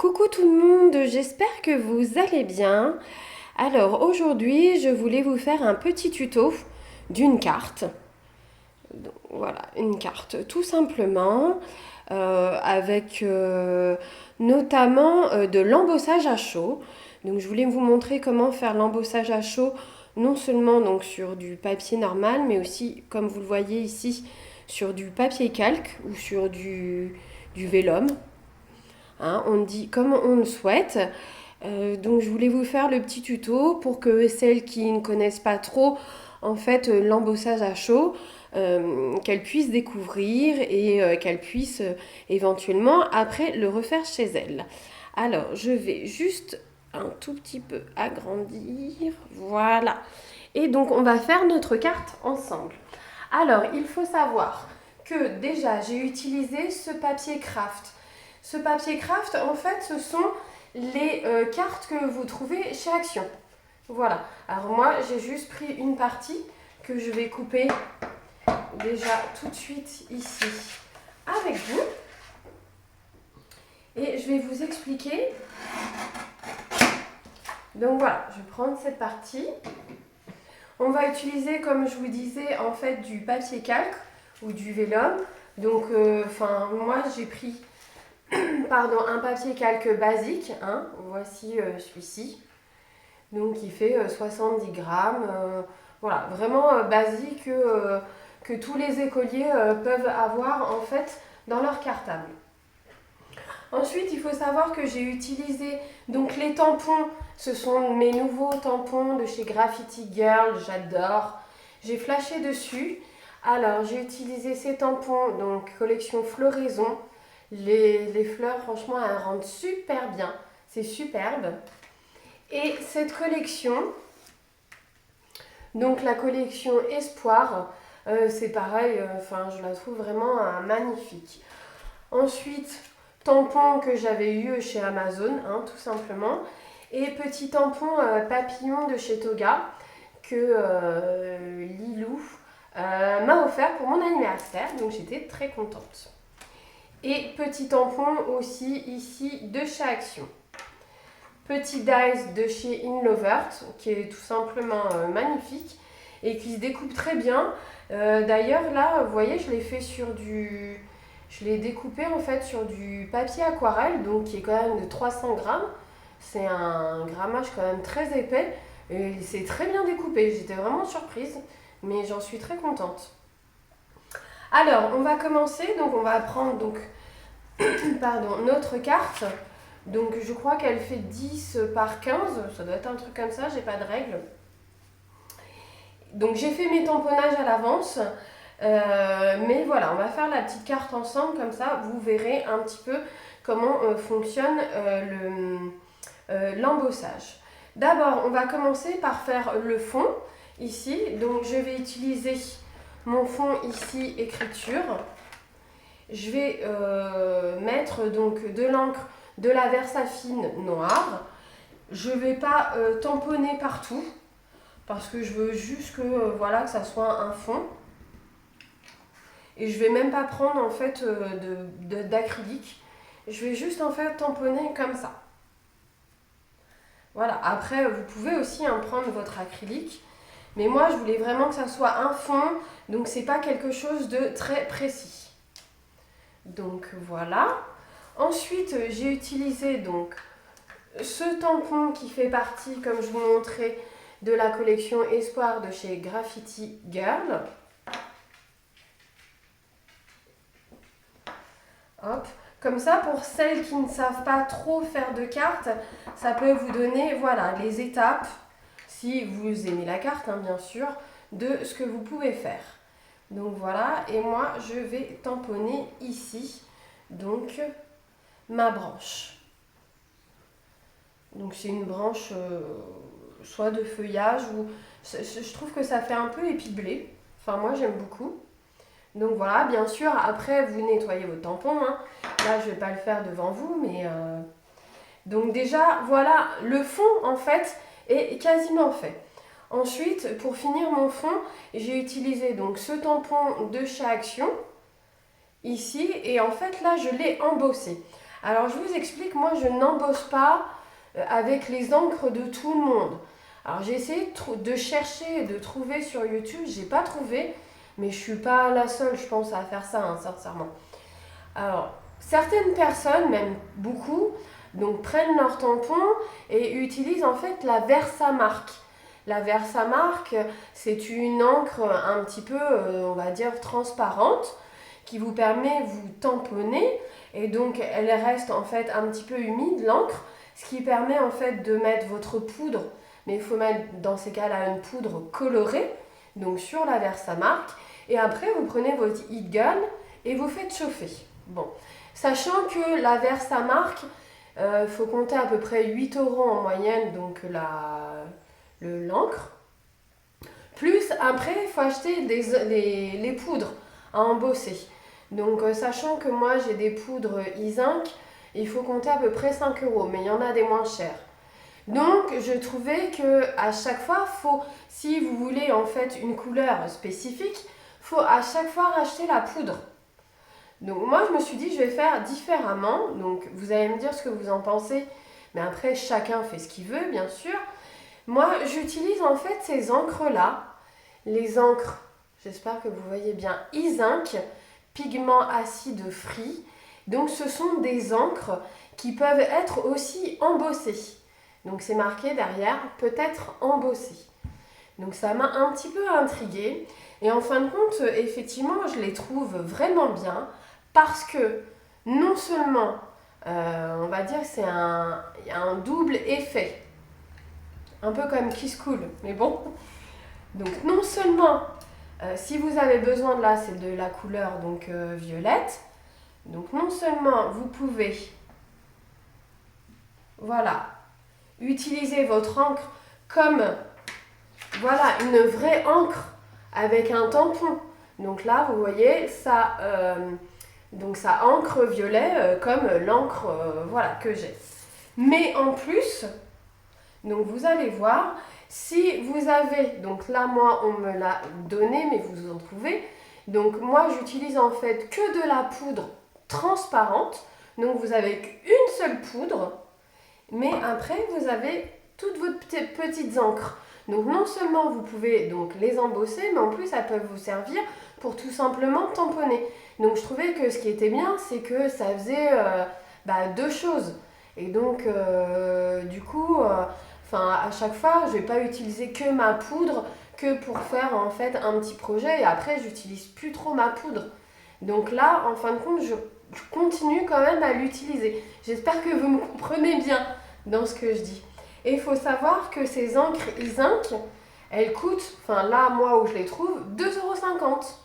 Coucou tout le monde, j'espère que vous allez bien. Alors aujourd'hui, je voulais vous faire un petit tuto d'une carte. Donc, voilà, une carte tout simplement avec notamment de l'embossage à chaud. Donc je voulais vous montrer comment faire l'embossage à chaud non seulement donc sur du papier normal mais aussi comme vous le voyez ici sur du papier calque ou sur du vélum. Hein, on dit comme on le souhaite. Donc je voulais vous faire le petit tuto pour que celles qui ne connaissent pas trop en fait l'embossage à chaud, qu'elles puissent découvrir et qu'elles puissent éventuellement après le refaire chez elles. Alors je vais juste un tout petit peu agrandir, voilà. Et donc on va faire notre carte ensemble. Alors il faut savoir que déjà j'ai utilisé ce papier craft. Ce papier craft, en fait, ce sont les cartes que vous trouvez chez Action. Voilà. Alors moi, j'ai juste pris une partie que je vais couper déjà tout de suite ici avec vous. Et je vais vous expliquer. Donc voilà, je vais prendre cette partie. On va utiliser, comme je vous disais, en fait, du papier calque ou du vélum. Donc, moi, j'ai pris un papier calque basique, hein. Voici celui-ci, donc qui fait 70 grammes, voilà, vraiment basique que tous les écoliers peuvent avoir en fait dans leur cartable. Ensuite, il faut savoir que j'ai utilisé donc les tampons, ce sont mes nouveaux tampons de chez Graffiti Girl, j'adore, j'ai flashé dessus. Alors, j'ai utilisé ces tampons, donc collection floraison. Les fleurs, franchement, elles rendent super bien. C'est superbe. Et cette collection, donc la collection Espoir, c'est pareil, je la trouve vraiment magnifique. Ensuite, tampon que j'avais eu chez Amazon, hein, tout simplement. Et petit tampon papillon de chez Toga que Lilou m'a offert pour mon anniversaire. Donc j'étais très contente. Et petit tampon aussi ici de chez Action. Petit dice de chez Inlovert qui est tout simplement magnifique et qui se découpe très bien. D'ailleurs là, vous voyez, je l'ai fait je l'ai découpé en fait sur du papier aquarelle, donc qui est quand même de 300 grammes. C'est un grammage quand même très épais et c'est très bien découpé. J'étais vraiment surprise, mais j'en suis très contente. Alors, on va commencer, donc on va prendre notre carte. Donc je crois qu'elle fait 10 par 15, ça doit être un truc comme ça, j'ai pas de règle. Donc j'ai fait mes tamponnages à l'avance, mais voilà, on va faire la petite carte ensemble, comme ça vous verrez un petit peu comment fonctionne l'embossage. D'abord, on va commencer par faire le fond, ici. Donc je vais utiliser mon fond ici, écriture. Je vais mettre donc de l'encre de la Versafine noire. Je ne vais pas tamponner partout parce que je veux juste que ça soit un fond. Et je ne vais même pas prendre en fait d'acrylique. Je vais juste en fait tamponner comme ça. Voilà, après vous pouvez aussi prendre votre acrylique. Mais moi je voulais vraiment que ça soit un fond, donc c'est pas quelque chose de très précis. Donc voilà. Ensuite, j'ai utilisé donc ce tampon qui fait partie, comme je vous montrais, de la collection Espoir de chez Graffiti Girl. Hop. Comme ça, pour celles qui ne savent pas trop faire de cartes, ça peut vous donner les étapes, si vous aimez la carte, hein, bien sûr, de ce que vous pouvez faire. Donc voilà, et moi je vais tamponner ici, donc ma branche. Donc c'est une branche soit de feuillage ou je trouve que ça fait un peu épi de blé. Enfin moi j'aime beaucoup. Donc voilà, bien sûr, après vous nettoyez vos tampons. Hein. Là je vais pas le faire devant vous, mais donc déjà voilà, le fond en fait est quasiment fait. Ensuite, pour finir mon fond, j'ai utilisé donc ce tampon de chez Action ici et en fait là je l'ai embossé. Alors je vous explique, moi je n'embosse pas avec les encres de tout le monde. Alors j'ai essayé de chercher, de trouver sur YouTube, j'ai pas trouvé, mais je suis pas la seule, je pense, à faire ça, hein, sincèrement. Alors, certaines personnes, même beaucoup, donc prennent leur tampon et utilisent en fait la Versamark. La Versamark, c'est une encre un petit peu, on va dire, transparente qui vous permet de vous tamponner et donc elle reste en fait un petit peu humide, l'encre, ce qui permet en fait de mettre votre poudre, mais il faut mettre dans ces cas-là une poudre colorée, donc sur la Versamark, et après vous prenez votre heat gun et vous faites chauffer. Bon, sachant que la Versamark, faut compter à peu près 8 euros en moyenne, donc l'encre. Plus après, il faut acheter les poudres à embosser. Donc, sachant que moi j'ai des poudres e-zinc, il faut compter à peu près 5 euros, mais il y en a des moins chères. Donc, je trouvais que à chaque fois, si vous voulez en fait une couleur spécifique, faut à chaque fois racheter la poudre. Donc moi je me suis dit je vais faire différemment, donc vous allez me dire ce que vous en pensez, mais après chacun fait ce qu'il veut bien sûr. Moi j'utilise en fait ces encres là, les encres, j'espère que vous voyez bien, e-zinc, pigment acide free, donc ce sont des encres qui peuvent être aussi embossées, donc c'est marqué derrière, peut-être embossé. Donc ça m'a un petit peu intriguée et en fin de compte effectivement je les trouve vraiment bien. Parce que non seulement, on va dire, il y a un double effet, un peu comme Kiss Cool, mais bon. Donc non seulement, si vous avez besoin de là, c'est de la couleur donc violette. Donc non seulement vous pouvez, voilà, utiliser votre encre comme, voilà, une vraie encre avec un tampon. Donc là, vous voyez, donc ça encre violet comme l'encre voilà, que j'ai. Mais en plus, donc vous allez voir, si vous avez, donc là moi on me l'a donné mais vous en trouvez, donc moi j'utilise en fait que de la poudre transparente, donc vous avez qu'une seule poudre, mais après vous avez toutes vos petites encres. Donc non seulement vous pouvez donc les embosser, mais en plus elles peuvent vous servir pour tout simplement tamponner. Donc je trouvais que ce qui était bien, c'est que ça faisait deux choses. Et donc du coup, à chaque fois, je ne vais pas utiliser que ma poudre que pour faire en fait un petit projet et après j'utilise plus trop ma poudre. Donc là, en fin de compte, je continue quand même à l'utiliser. J'espère que vous me comprenez bien dans ce que je dis. Et il faut savoir que ces encres e-zinc, elles coûtent, là moi où je les trouve, 2,50 €.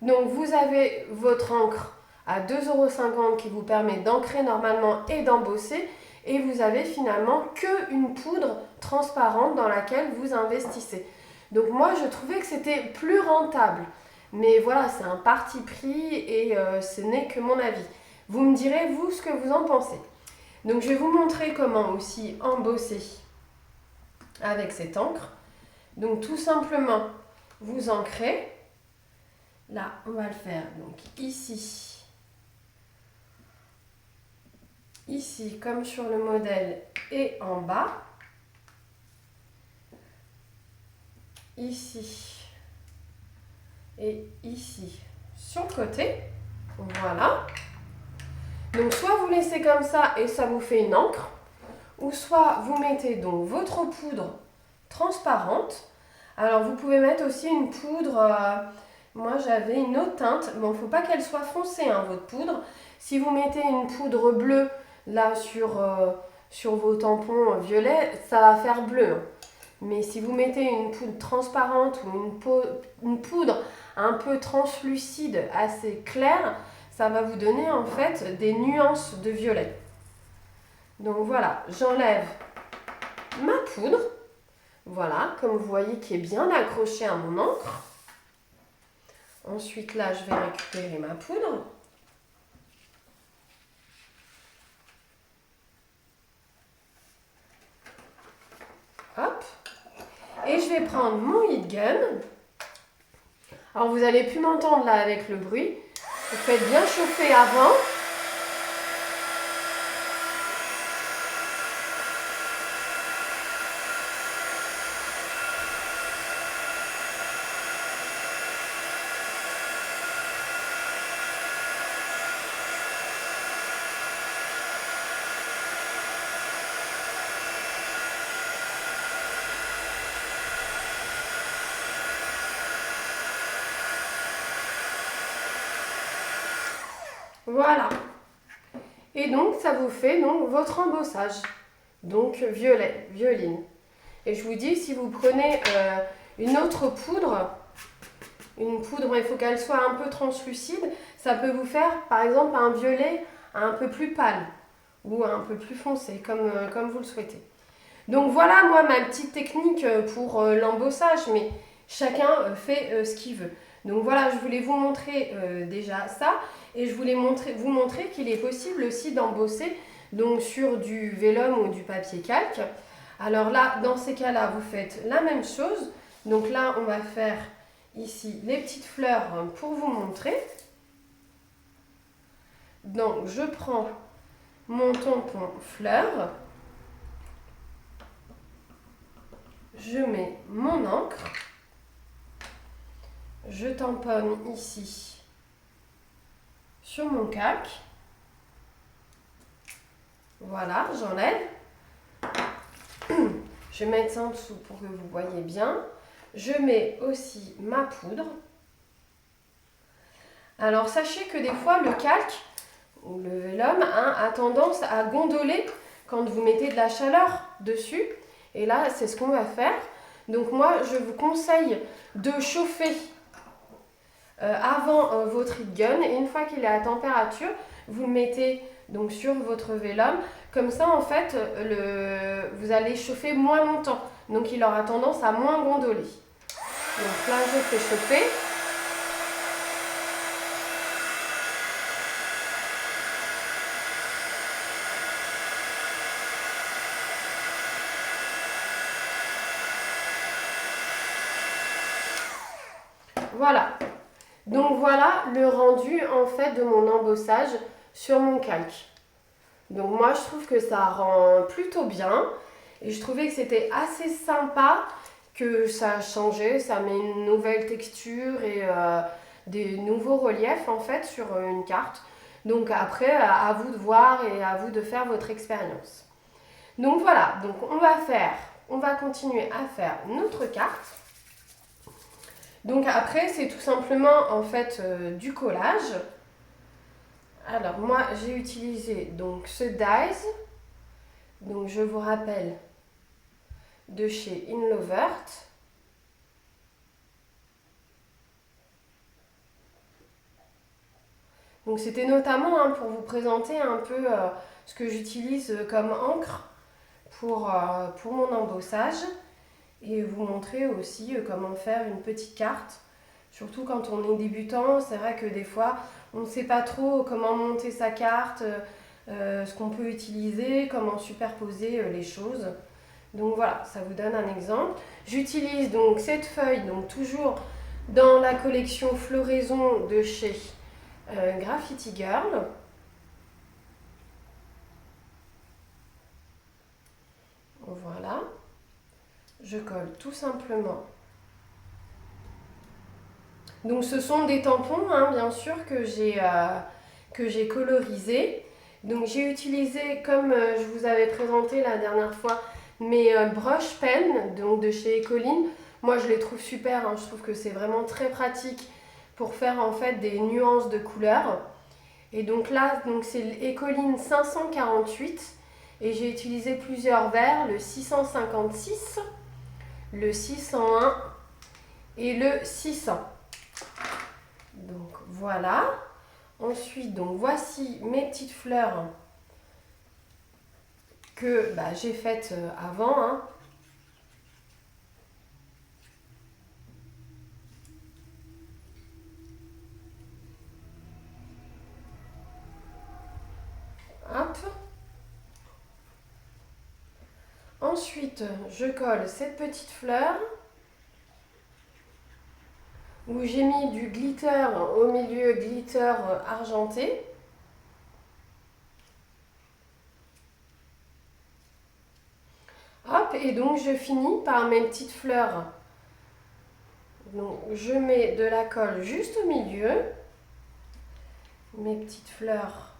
Donc vous avez votre encre à 2,50 € qui vous permet d'ancrer normalement et d'embosser. Et vous avez finalement qu'une poudre transparente dans laquelle vous investissez. Donc moi je trouvais que c'était plus rentable. Mais voilà, c'est un parti pris et ce n'est que mon avis. Vous me direz vous ce que vous en pensez. Donc je vais vous montrer comment aussi embosser avec cette encre. Donc tout simplement, vous ancrez. Là, on va le faire donc ici. Ici, comme sur le modèle, et en bas. Ici. Et ici, sur le côté. Voilà. Donc, soit vous laissez comme ça et ça vous fait une encre. Ou soit vous mettez donc votre poudre transparente. Alors, vous pouvez mettre aussi une poudre... moi, j'avais une autre teinte. Bon, il ne faut pas qu'elle soit foncée, hein, votre poudre. Si vous mettez une poudre bleue, là, sur vos tampons violets, ça va faire bleu. Hein. Mais si vous mettez une poudre transparente ou une poudre un peu translucide, assez claire, ça va vous donner en fait des nuances de violet. Donc voilà, j'enlève ma poudre. Voilà, comme vous voyez, qui est bien accrochée à mon encre. Ensuite, là, je vais récupérer ma poudre. Hop. Et je vais prendre mon heat gun. Alors, vous n'allez plus m'entendre là avec le bruit. Vous faites bien chauffer avant. Voilà. Et donc, ça vous fait donc votre embossage. Donc, violet, violine. Et je vous dis, si vous prenez une autre poudre, une poudre, il faut qu'elle soit un peu translucide, ça peut vous faire, par exemple, un violet un peu plus pâle ou un peu plus foncé, comme vous le souhaitez. Donc voilà, moi, ma petite technique pour l'embossage, mais chacun fait ce qu'il veut. Donc voilà, je voulais vous montrer déjà ça, et je voulais vous montrer qu'il est possible aussi d'embosser donc sur du vélum ou du papier calque. Alors là, dans ces cas-là, vous faites la même chose. Donc là, on va faire ici les petites fleurs pour vous montrer. Donc je prends mon tampon fleur, je mets mon encre, je tamponne ici sur mon calque. Voilà, j'enlève. Je vais mettre ça en dessous pour que vous voyez bien. Je mets aussi ma poudre. Alors sachez que des fois le calque ou le vélum a tendance à gondoler quand vous mettez de la chaleur dessus. Et là, c'est ce qu'on va faire. Donc moi, je vous conseille de chauffer avant votre heat gun. Et une fois qu'il est à température, vous le mettez donc sur votre vélum. Comme ça, en fait, vous allez chauffer moins longtemps. Donc il aura tendance à moins gondoler. Donc là, je fais chauffer. Voilà. Donc voilà le rendu en fait de mon embossage sur mon calque. Donc moi je trouve que ça rend plutôt bien et je trouvais que c'était assez sympa, que ça a changé, ça met une nouvelle texture et des nouveaux reliefs en fait sur une carte. Donc après à vous de voir et à vous de faire votre expérience. Donc voilà, donc on va continuer à faire notre carte. Donc après, c'est tout simplement en fait du collage. Alors moi, j'ai utilisé donc ce dies. Donc je vous rappelle de chez Inlovert. Donc c'était notamment pour vous présenter un peu ce que j'utilise comme encre pour mon embossage. Et vous montrer aussi comment faire une petite carte. Surtout quand on est débutant, c'est vrai que des fois, on ne sait pas trop comment monter sa carte, ce qu'on peut utiliser, comment superposer les choses. Donc voilà, ça vous donne un exemple. J'utilise donc cette feuille, donc toujours dans la collection Floraison de chez Graffiti Girl. Voilà. Je colle tout simplement. Donc ce sont des tampons, hein, bien sûr, que j'ai colorisés. Donc j'ai utilisé, comme je vous avais présenté la dernière fois, mes brush pen donc de chez Ecoline. Moi je les trouve super, hein, je trouve que c'est vraiment très pratique pour faire en fait des nuances de couleurs. Et donc là, donc c'est l'Ecoline 548 et j'ai utilisé plusieurs verres, le 656, le 601 et le 600. Donc voilà. Ensuite, donc voici mes petites fleurs que j'ai faites avant. Hein. Hop. Ensuite, je colle cette petite fleur où j'ai mis du glitter au milieu, glitter argenté. Hop, et donc je finis par mes petites fleurs. Donc je mets de la colle juste au milieu. Mes petites fleurs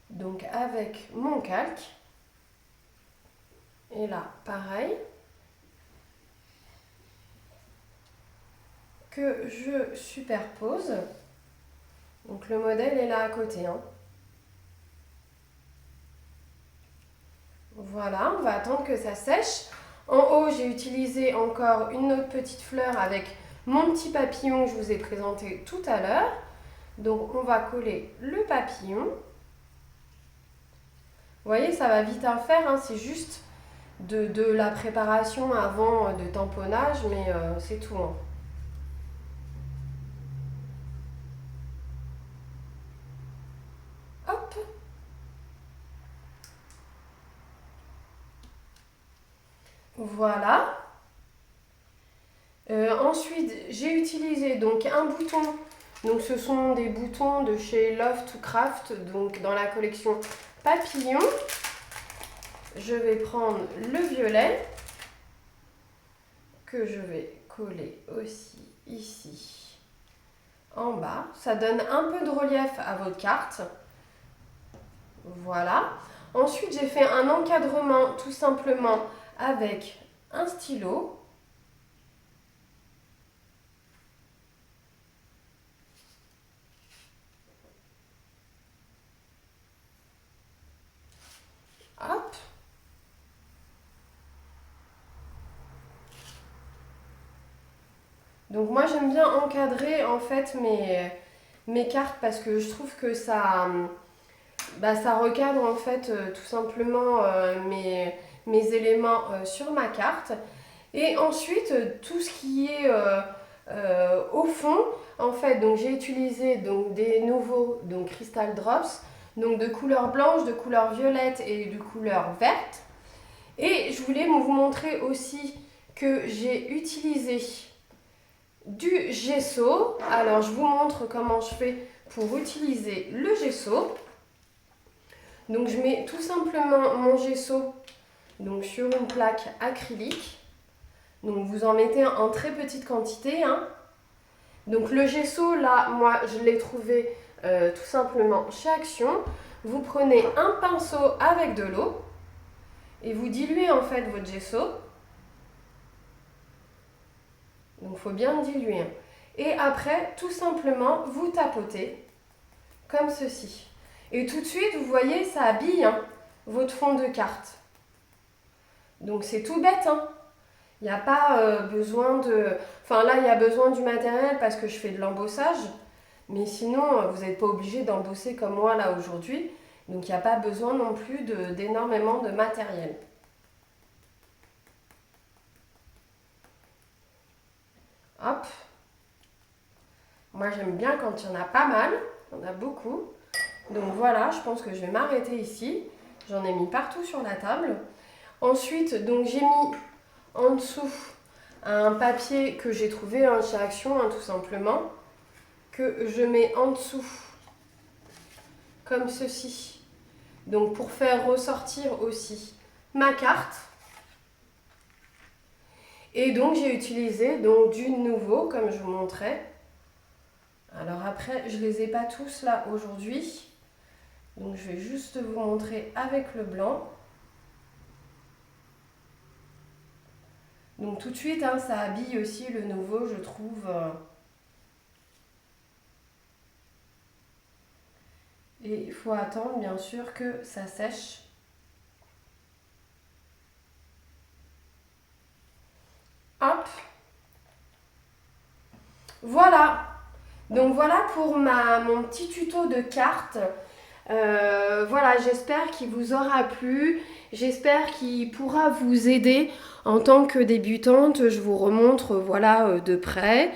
donc avec mon calque. Et là, pareil. Que je superpose. Donc le modèle est là à côté, hein. Voilà, on va attendre que ça sèche. En haut, j'ai utilisé encore une autre petite fleur avec mon petit papillon que je vous ai présenté tout à l'heure. Donc on va coller le papillon. Vous voyez, ça va vite à faire, hein, c'est juste de la préparation avant de tamponnage, mais c'est tout, hein. Hop. Voilà. Ensuite, j'ai utilisé donc un bouton. Donc ce sont des boutons de chez Love to Craft, donc dans la collection papillon. Je vais prendre le violet que je vais coller aussi ici en bas. Ça donne un peu de relief à votre carte. Voilà. Ensuite, j'ai fait un encadrement tout simplement avec un stylo. Hop. Donc moi j'aime bien encadrer en fait mes cartes parce que je trouve que ça recadre en fait tout simplement mes éléments sur ma carte. Et ensuite tout ce qui est au fond, en fait, donc j'ai utilisé donc des nouveaux donc Crystal Drops, donc de couleur blanche, de couleur violette et de couleur verte. Et je voulais vous montrer aussi que j'ai utilisé du gesso. Alors je vous montre comment je fais pour utiliser le gesso. Donc je mets tout simplement mon gesso donc sur une plaque acrylique. Donc vous en mettez en très petite quantité, hein. Donc le gesso là, moi je l'ai trouvé tout simplement chez Action. Vous prenez un pinceau avec de l'eau et vous diluez en fait votre gesso. Donc il faut bien le diluer, hein. Et après tout simplement vous tapotez comme ceci. Et tout de suite vous voyez ça habille, hein, votre fond de carte. Donc c'est tout bête, hein. Il n'y a pas besoin de... Enfin là, il y a besoin du matériel parce que je fais de l'embossage. Mais sinon, vous n'êtes pas obligé d'embosser comme moi là aujourd'hui. Donc il n'y a pas besoin non plus d'énormément de matériel. Hop. Moi j'aime bien quand il y en a pas mal. Il y en a beaucoup. Donc voilà, je pense que je vais m'arrêter ici. J'en ai mis partout sur la table. Ensuite, donc j'ai mis en dessous un papier que j'ai trouvé chez Action, hein, tout simplement, que je mets en dessous comme ceci, donc pour faire ressortir aussi ma carte. Et donc j'ai utilisé donc du nouveau comme je vous montrais. Alors après je les ai pas tous là aujourd'hui, donc je vais juste vous montrer avec le blanc. Donc tout de suite, hein, ça habille aussi le nouveau, je trouve. Et il faut attendre, bien sûr, que ça sèche. Hop. Voilà. Donc voilà pour mon petit tuto de cartes. Voilà, j'espère qu'il vous aura plu. J'espère qu'il pourra vous aider en tant que débutante. Je vous remontre voilà, de près.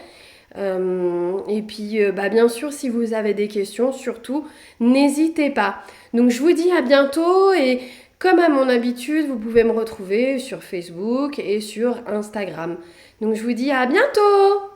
Et puis, bien sûr, si vous avez des questions, surtout, n'hésitez pas. Donc, je vous dis à bientôt et comme à mon habitude, vous pouvez me retrouver sur Facebook et sur Instagram. Donc, je vous dis à bientôt!